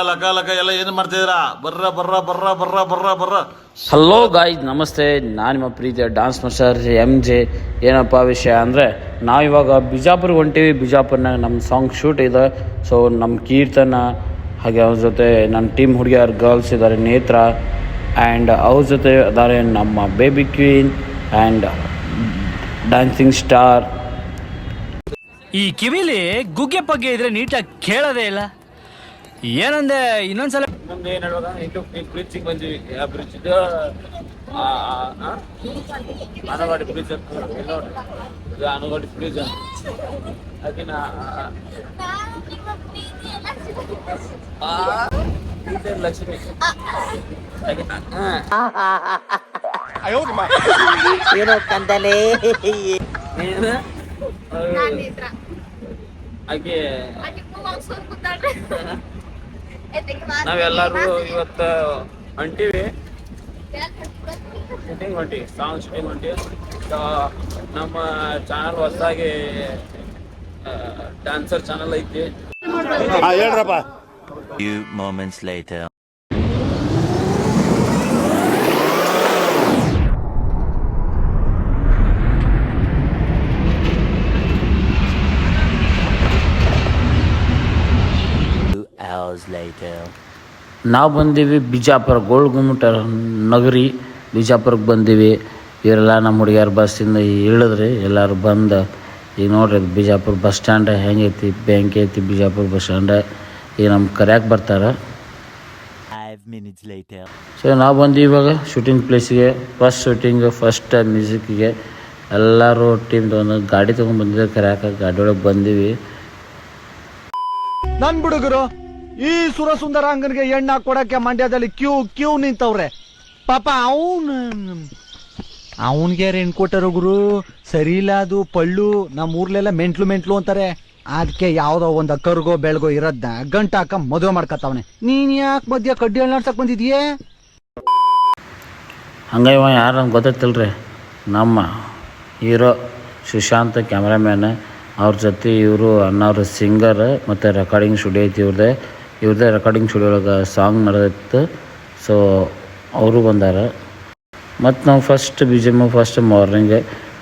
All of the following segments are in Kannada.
ಲಕ ಲಕ ಎಲ್ಲ ಏನು ಮಾಡ್ತಿದ್ದೀರಾ? ಬರ್ರ ಬರ್ರ ಬರ್ರ ಬರ್ರ ಬರ್ರ ಬರ್ರ. ಹಲೋ ಗಾಯ್ಸ್, ನಮಸ್ತೆ. ನಾನು ನಿಮ್ಮ ಪ್ರೀತಿಯ ಡಾನ್ಸ್ ಮಾಸ್ಟರ್ MJ. ಏನಪ್ಪ ವಿಷಯ ಅಂದರೆ, ನಾವಿವಾಗ ಬಿಜಾಪುರ್ಗೆ ಹೊಂಟೀವಿ. ಬಿಜಾಪುರ್ನಾಗ ನಮ್ಮ ಸಾಂಗ್ ಶೂಟ್ ಇದೆ. ಸೊ ನಮ್ಮ ಕೀರ್ತನ ಹಾಗೆ ಅವ್ರ ಜೊತೆ ನನ್ನ ಟೀಮ್ ಹುಡುಗಿಯರು ಗರ್ಲ್ಸ್ ಇದ್ದಾರೆ, ನೇತ್ರ. ಆ್ಯಂಡ್ ಅವ್ರ ಜೊತೆ ಅದಾರೆ ನಮ್ಮ baby queen and dancing star. ಈ ಕಿವಿಲಿ ಗುಗ್ಗೆ ಪಗ್ಗೆ ಇದ್ರೆ ನೀಟಾಗಿ ಕೇಳೋದೇ ಇಲ್ಲ. ಏನಂದೆ ಇನ್ನೊಂದ್ಸಲ ನಮ್ದು ಏನು ಹೇಳುವಾಗ ಇಂಟು ಬ್ರಿಡ್ಜಿಗೆ ಬಂದ್ವಿ. ಆ ಬ್ರಿಡ್ಜ್ ಇದು ಆನವಾಡಿ ಬ್ರಿಡ್ಜ್ ಅಂತ ನೋಡ್ರಿ. ಇದು ಆನವಾಡಿ ಬ್ರಿಡ್ಜ್ ಅದನ್ನ ಲಕ್ಷ್ಮಿ ಏನೋ ಕಂದಲೇ ಹಾಗೆ ನಾವೆಲ್ಲರೂ ಇವತ್ತು ಹೊಂಟಿವಿ, ಶೂಟಿಂಗ್ ಹೊಂಟಿವಿ, ಸಾಂಗ್ ಶೂಟಿಂಗ್ ಹೊಂಟಿವಿ. ನಮ್ಮ ಚಾನಲ್ ಹೊಸದಾಗಿ ಡ್ಯಾನ್ಸರ್ ಚಾನಲ್ ಐತಿ. ಹೇಳ್ರಪ್ಪ. Few moments later. Hours later. ನಾವು ಬಂದೀವಿ ಬಿಜಾಪುರ ಗೋಲ್ಡ್ ಗುಮ್ಮಟ ನಗರಿ ಬಿಜಾಪುರಕ್ಕೆ ಬಂದೀವಿ. ಇವರೆಲ್ಲ ನಮ್ಮ ಹುಡುಗಿಯರು ಬಸ್ಸಿಂದ ಇಳಿದ್ರಿ. ಎಲ್ಲರೂ ಬಂದು ಈಗ ನೋಡ್ರಿ ಬಿಜಾಪುರ ಬಸ್ ಸ್ಟ್ಯಾಂಡ್ ಹೆಂಗೈತಿ, ಬೆಂಕಿ ಐತಿ ಬಿಜಾಪುರ ಬಸ್ ಸ್ಟ್ಯಾಂಡ್. ಈಗ ನಮ್ಗೆ ಕರ್ಯಾಕೆ ಬರ್ತಾರೆ. 5 minutes later. ಸೊ ನಾವು ಬಂದು ಇವಾಗ ಶೂಟಿಂಗ್ ಪ್ಲೇಸಿಗೆ, ಫಸ್ಟ್ ಶೂಟಿಂಗ್, ಫಸ್ಟ್ ಮ್ಯೂಸಿಕ್ಕಿಗೆ ಎಲ್ಲರೂ ಟೀಮ್ ತೊಗೊಂಡು ಗಾಡಿ ತೊಗೊಂಡು ಬಂದಿದ್ದಾರೆ. ಕರ್ಯಾಕ ಗಾಡಿ ಒಳಗೆ ಬಂದೀವಿ. ನನ್ ಹುಡುಗರು ಈ ಸುರಸುಂದರಾಂಗನಿಗೆ ಎಣ್ಣ ಕೊಡಕ್ಕೆ ಮಂಡ್ಯದಲ್ಲಿ ಕ್ಯೂ ನಿಂತವ್ರೆ. ಪಾಪ ಅವನ್ಗೆ ಹೆಣ್ ಕೊಟ್ಟರು ಗುರು. ಸರಿ ಇಲ್ಲ ಅದು ಪಳ್ಳು. ನಮ್ಮ ಊರ್ಲೆಲ್ಲ ಮೆಂಟ್ಲು ಅಂತಾರೆ. ಅದಕ್ಕೆ ಯಾವ್ದೋ ಒಂದ್ ಅಕ್ಕರ್ಗೋ ಬೆಳ್ಗೋ ಇರೋದ್ನ ಗಂಟ ಹಾಕ ಮದುವೆ ಮಾಡ್ಕತ್ತವನೆ. ನೀನ್ ಯಾಕೆ ಮಧ್ಯ ಕಡ್ಡಿ ಹಣ್ಣಾಡ್ಸಕ್ ಬಂದಿದ್ಯೇ? ಹಂಗೆ ಇವ ಯಾರು ಅಂತ ಗೊತ್ತೈತಿಲ್ರಿ, ನಮ್ಮ ಹೀರೋ ಸುಶಾಂತ್ ಕ್ಯಾಮ್ರಾಮ್ಯಾನ್. ಅವ್ರ ಜೊತೆ ಇವರು ಅಣ್ಣವ್ರ ಸಿಂಗರ್ ಮತ್ತು ರೆಕಾರ್ಡಿಂಗ್ ಸ್ಟುಡಿಯೋ ಐತಿ ಇವ್ರದ್ದೇ ರೆಕಾರ್ಡಿಂಗ್ ಸ್ಟುಡಿಯೋ ಒಳಗೆ ಸಾಂಗ್ ನಡೆದಿತ್ತು. ಸೊ ಅವರು ಬಂದಾರ. ಮತ್ತು ನಾವು ಫಸ್ಟ್ BGM ಫಸ್ಟ್ ಮಾರ್ನಿಂಗ್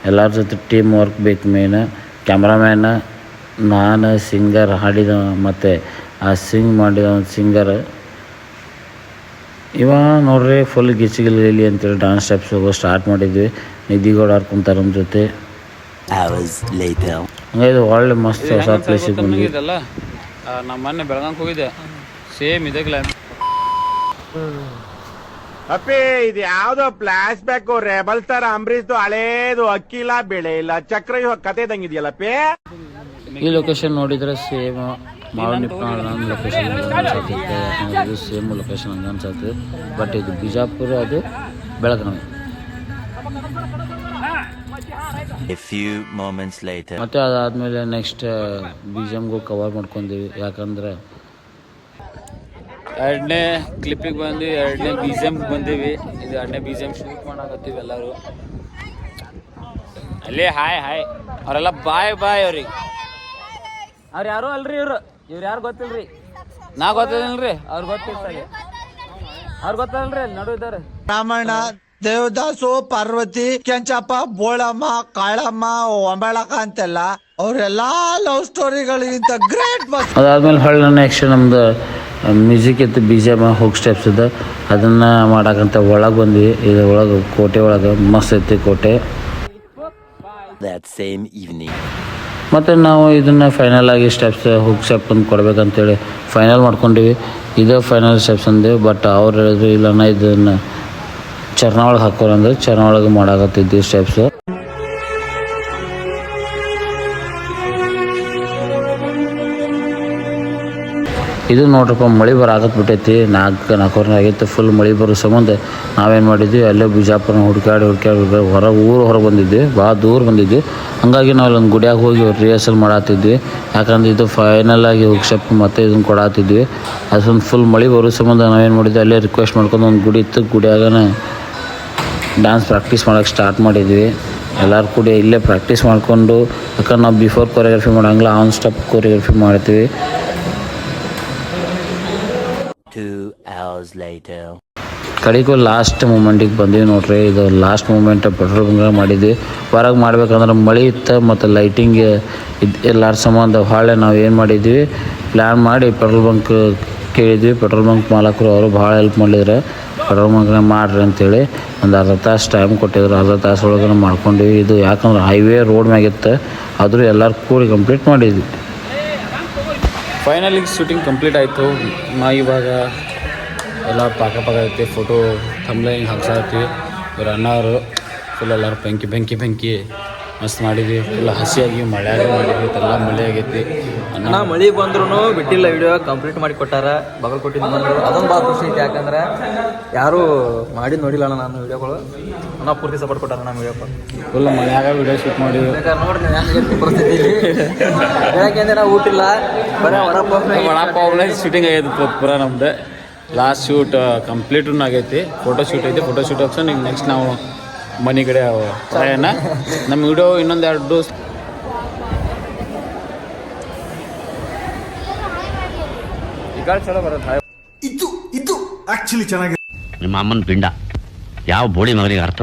ಎಲ್ಲರ ಜೊತೆ ಟೀಮ್ ವರ್ಕ್ ಬೇಕು. ಮೇನ್ ಕ್ಯಾಮ್ರಾಮ್ಯಾನ, ನಾನು ಸಿಂಗರ್ ಹಾಡಿದ ಮತ್ತು ಆ ಸಿಂಗ್ ಮಾಡಿದ ಒಂದು ಸಿಂಗರ್ ಇವ ನೋಡ್ರಿ. ಫುಲ್ ಗಿಚ್ಚಿಗಿಲ್ಲಿ ಅಂತೇಳಿ ಡ್ಯಾನ್ಸ್ ಸ್ಟೆಪ್ಸ್ ಹೋಗೋ ಸ್ಟಾರ್ಟ್ ಮಾಡಿದ್ವಿ. ನಿಧಿಗೌಡ ಆಡ್ಕೊಂತಾರೆ ನಮ್ಮ ಜೊತೆ. Hours later. ಹಂಗೆ ಇದು ಒಳ್ಳೆ ಮಸ್ತ್ ಹೊಸ ಪ್ಲೇಸಿಗೆ ಬಂದ್ವಿ. ನಮ್ಮ ಮೊನ್ನೆ ಬೆಳಗಾಂಕ್ ಹೋಗಿದ್ದೆ, ಸೇಮ್ ಇದೆ ಕ್ಲೈಮ್. ಅಪ್ಪಿ ಇದು ಯಾವ್ದೋ ಫ್ಲಾಶ್ ಬ್ಯಾಕ್ ರೆಬಲ್ ತರ ಅಂಬರೀಶ್ದು ಹಳೇದು ಅಕ್ಕಿ ಇಲ್ಲ ಬೆಳೆ ಇಲ್ಲ ಚಕ್ರ ಕತೆ ಇದಂಗಿದೆಯಲ್ಲಪ್ಪಿ. ಈ ಲೊಕೇಶನ್ ನೋಡಿದ್ರೆ ಸೇಮ್ ಮಾವನಿಪ್ಪನ ಲೊಕೇಶನ್ ಅನ್ಸತ್ತೆ. ಇದು ಸೇಮ್ ಲೊಕೇಶನ್ ಹಂಗೆ ಅನ್ಸತ್ತೆ. ಬಟ್ ಇದು ಬಿಜಾಪುರ, ಅದು Belagavi. A few moments later. ಮತ್ತು ಅದಾದಮೇಲೆ ನೆಕ್ಸ್ಟ್ BGMಗೂ ಕವರ್ ಮಾಡ್ಕೊಂಡೀವಿ. ಯಾಕಂದ್ರೆ ಎರಡನೇ ಕ್ಲಿಪ್ಪಿಗೆ ಬಂದ್ವಿ, ಎರಡನೇ BGM ಬಂದೀವಿ. ಇದು ಎರಡನೇ BGM ಶೂಟ್ ಮಾಡಾಕತ್ತೀವಿ ಎಲ್ಲರೂ. ಅಲ್ಲಿ ಹಾಯ್ ಅವರೆಲ್ಲ ಬಾಯ್ ಅವ್ರಿಗೆ. ಅವ್ರು ಯಾರು ಅಲ್ರಿ, ಇವ್ರು ಯಾರು ಗೊತ್ತಿಲ್ರಿ. ನಾ ಗೊತ್ತಿಲ್ರಿ, ಅವ್ರು ಗೊತ್ತಿರ್ತಾರೆ. ಅವ್ರು ಗೊತ್ತಲ್ರಿ, ಅಲ್ಲಿ ನಡು ಇದ್ದಾರೆ. ರಾಮಣ್ಣ, ದೇವದಾಸು, ಪಾರ್ವತಿ, ಕೆಂಚಪ್ಪ, ಬೋಳಮ್ಮ, ಕಾಳಮ್ಮ, ಒಂಬಳಕ ಅಂತೆಲ್ಲ ಅವರೆಲ್ಲಾ ಲವ್ ಸ್ಟೋರಿಗಳಿಗಿಂತ ಗ್ರೇಟ್. ಅದಾದ್ಮೇಲೆ ಹೊಳ್ಳಿ ನೆಕ್ಸ್ಟ್ ನಮ್ದು ಮ್ಯೂಸಿಕ್ ಇತ್ತು, BGM ಹೋಗಿ ಸ್ಟೆಪ್ಸ್ ಇದೆ. ಅದನ್ನು ಮಾಡಕ್ಕಂತ ಒಳಗೆ ಬಂದ್ವಿ. ಇದು ಒಳಗೆ ಕೋಟೆ ಒಳಗೆ ಮಸ್ತ್ ಐತಿ ಕೋಟೆ. That same evening. ಮತ್ತು ನಾವು ಇದನ್ನು ಫೈನಲ್ ಆಗಿ ಸ್ಟೆಪ್ಸ್ ಹುಕ್ ಸ್ಟೆಪ್ ಅಂತ ಕೊಡ್ಬೇಕಂತೇಳಿ ಫೈನಲ್ ಮಾಡ್ಕೊಂಡಿವಿ. ಇದೇ ಫೈನಲ್ ಸ್ಟೆಪ್ಸ್ ಅಂದೇವಿ. ಬಟ್ ಅವ್ರು ಹೇಳಿದ್ರು ಇಲ್ಲಣ್ಣ ಇದನ್ನು ಚರ್ನ ಒಳಗೆ ಹಾಕೋರಂದ್ರೆ ಚರ್ನ ಒಳಗೆ ಮಾಡಾಕತ್ತಿದ್ವಿ ಸ್ಟೆಪ್ಸು. ಇದು ನೋಡ್ರಪ್ಪ, ಮಳೆ ಬರಾಕತ್ಬಿಟ್ಟೈತಿ. ನಾಲ್ಕೂವರೆ ಆಗಿತ್ತು. ಫುಲ್ ಮಳೆ ಬರೋ ಸಂಬಂಧ ನಾವೇನು ಮಾಡಿದ್ವಿ, ಅಲ್ಲೇ ಬಿಜಾಪುರ ಹುಡ್ಕಾಡಿ ಹೊರಗೆ ಬಂದಿದ್ವಿ. ಭಾಳ ದೂರ ಬಂದಿದ್ವಿ. ಹಂಗಾಗಿ ನಾವು ಅಲ್ಲೊಂದು ಗುಡಿಯಾಗ ಹೋಗಿ ರಿಹರ್ಸಲ್ ಮಾಡತ್ತಿದ್ವಿ. ಯಾಕಂದ್ರೆ ಇದು ಫೈನಲ್ ಆಗಿ ಹುಕ್ಸಪ್ ಮತ್ತು ಇದನ್ನು ಕೊಡತ್ತಿದ್ವಿ. ಅದೊಂದು ಫುಲ್ ಮಳೆ ಬರೋ ಸಂಬಂಧ ನಾವೇನು ಮಾಡಿದ್ವಿ, ಅಲ್ಲೇ ರಿಕ್ವೆಸ್ಟ್ ಮಾಡ್ಕೊಂಡು ಒಂದು ಗುಡಿ ಇತ್ತು, ಗುಡಿಯಾಗನೇ ಡ್ಯಾನ್ಸ್ ಪ್ರಾಕ್ಟೀಸ್ ಮಾಡೋಕ್ಕೆ ಸ್ಟಾರ್ಟ್ ಮಾಡಿದ್ವಿ. ಎಲ್ಲರೂ ಕೂಡ ಇಲ್ಲೇ ಪ್ರಾಕ್ಟೀಸ್ ಮಾಡಿಕೊಂಡು, ಯಾಕಂದ್ರೆ ನಾವು ಬಿಫೋರ್ ಕೊರಿಯೋಗ್ರಫಿ ಮಾಡೋಂಗಿಲ್ಲ, ಆನ್ ಸ್ಟೆಪ್ ಕೊರಿಯೋಗ್ರಫಿ ಮಾಡ್ತೀವಿ. 2 hours later. ಕಡೆಗೂ ಲಾಸ್ಟ್ ಮೂಮೆಂಟಿಗೆ ಬಂದೀವಿ ನೋಡ್ರಿ. ಇದು ಲಾಸ್ಟ್ ಮೂಮೆಂಟ್ ಪೆಟ್ರೋಲ್ ಬಂಕ್ ಮಾಡಿದ್ವಿ. ಹೊರಗೆ ಮಾಡ್ಬೇಕಂದ್ರೆ ಮಳೆ ಇತ್ತು ಮತ್ತು ಲೈಟಿಂಗ್ ಎಲ್ಲರ ಸಂಬಂಧ ಹೊಳೆ ನಾವು ಏನು ಮಾಡಿದ್ವಿ ಪ್ಲ್ಯಾನ್ ಮಾಡಿ ಪೆಟ್ರೋಲ್ ಬಂಕ್ ಕೇಳಿದ್ವಿ. ಪೆಟ್ರೋಲ್ ಬಂಕ್ ಮಾಲಕರು ಅವರು ಭಾಳ ಹೆಲ್ಪ್ ಮಾಡಿದ್ರು. ಪೆಟ್ರೋಲ್ ಬಂಕ್ನ ಮಾಡಿರಿ ಅಂತೇಳಿ ಒಂದು ಅರ್ಧ ತಾಸು ಟೈಮ್ ಕೊಟ್ಟಿದ್ರು. ಅರ್ಧ ತಾಸು ಒಳಗೆ ಮಾಡ್ಕೊಂಡ್ವಿ. ಇದು ಯಾಕಂದ್ರೆ ಹೈವೇ ರೋಡ್ ಮ್ಯಾಗಿತ್ತು, ಆದರೂ ಎಲ್ಲರೂ ಕೂಡಿ ಕಂಪ್ಲೀಟ್ ಮಾಡಿದ್ವಿ. ಫೈನಲಿ ಶೂಟಿಂಗ್ ಕಂಪ್ಲೀಟ್ ಆಯಿತು. ನಾ ಇವಾಗ ಎಲ್ಲ ಪಾಕ ಐತಿ. ಫೋಟೋ ಥಂಬ್ಲೈನ್ ಹಾಕ್ಸಾಕತ್ತೀವಿ. ಇವ್ರು ಅಣ್ಣವರು ಫುಲ್ ಎಲ್ಲರೂ ಬೆಂಕಿ ಮಸ್ತ್ ಮಾಡಿದ್ವಿ. ಫುಲ್ ಹಸಿಯಾಗಿ ಮಳೆಯಾಗ ಮಾಡಿದ್ವಿ. ಎಲ್ಲ ಮಳೆ ಆಗೈತಿ. ಅಣ್ಣ ಮಳೆ ಬಂದ್ರೂ ಬಿಟ್ಟಿಲ್ಲ, ವಿಡಿಯೋ ಕಂಪ್ಲೀಟ್ ಮಾಡಿ ಕೊಟ್ಟಾರ. ಬಾಗಲಕೋಟೆಯಿಂದ ಬಂದರು, ಅದೊಂದು ಭಾಳ ಖುಷಿ ಐತಿ. ಯಾಕಂದ್ರೆ ಯಾರೂ ಮಾಡಿ ನೋಡಿಲ್ಲ ಅಣ್ಣ ನಾನು ವಿಡಿಯೋಗಳು. ಅಣ್ಣ ಪೂರ್ತಿ ಸಪೋರ್ಟ್ ಕೊಟ್ಟಾರ ನಮ್ಮ ವಿಡಿಯೋಗಳು. ಫುಲ್ ಮಳೆಯಾಗ ವಿಡಿಯೋ ಶೂಟ್ ಮಾಡಿದ್ವಿ. ಬೇಕಾದ್ರೆ ನೋಡ್ರಿ ಹೆಂಗೆ ಪರಿಸ್ಥಿತಿ ಇಲ್ಲಿ ಬೆಳಗ್ಗೆಯಿಂದ ನಾವು ಊಟಿಲ್ಲ, ಬರೀ ವಡಾಪಾವ್ನ ಶೂಟಿಂಗ್ ಆಗೈತಿ ಪೂರ ನಮ್ದು. ಲಾಸ್ಟ್ ಶೂಟ್ ಕಂಪ್ಲೀಟೂ ಆಗೈತಿ. ಫೋಟೋ ಶೂಟ್ ಐತಿ. ಫೋಟೋ ಶೂಟ್ ಹಾಕ್ಸೋ ಈಗ ನೆಕ್ಸ್ಟ್ ನಾವು ಮನೆ ಕಡೆ ಪ್ರಯಾಣ. ನಮ್ಮ ವಿಡಿಯೋ ಇನ್ನೊಂದು 2 ಡೋಸ್ ಈಗ ಚಲೋ ಬರುತ್ತೆ. ಇದು ಆಕ್ಚುಲಿ ಚೆನ್ನಾಗಿದೆ. ನಿಮ್ಮ ಅಮ್ಮನ ಪಿಂಡ ಯಾವ ಬೋಳಿ ಮಗನಿಗೆ ಅರ್ಥ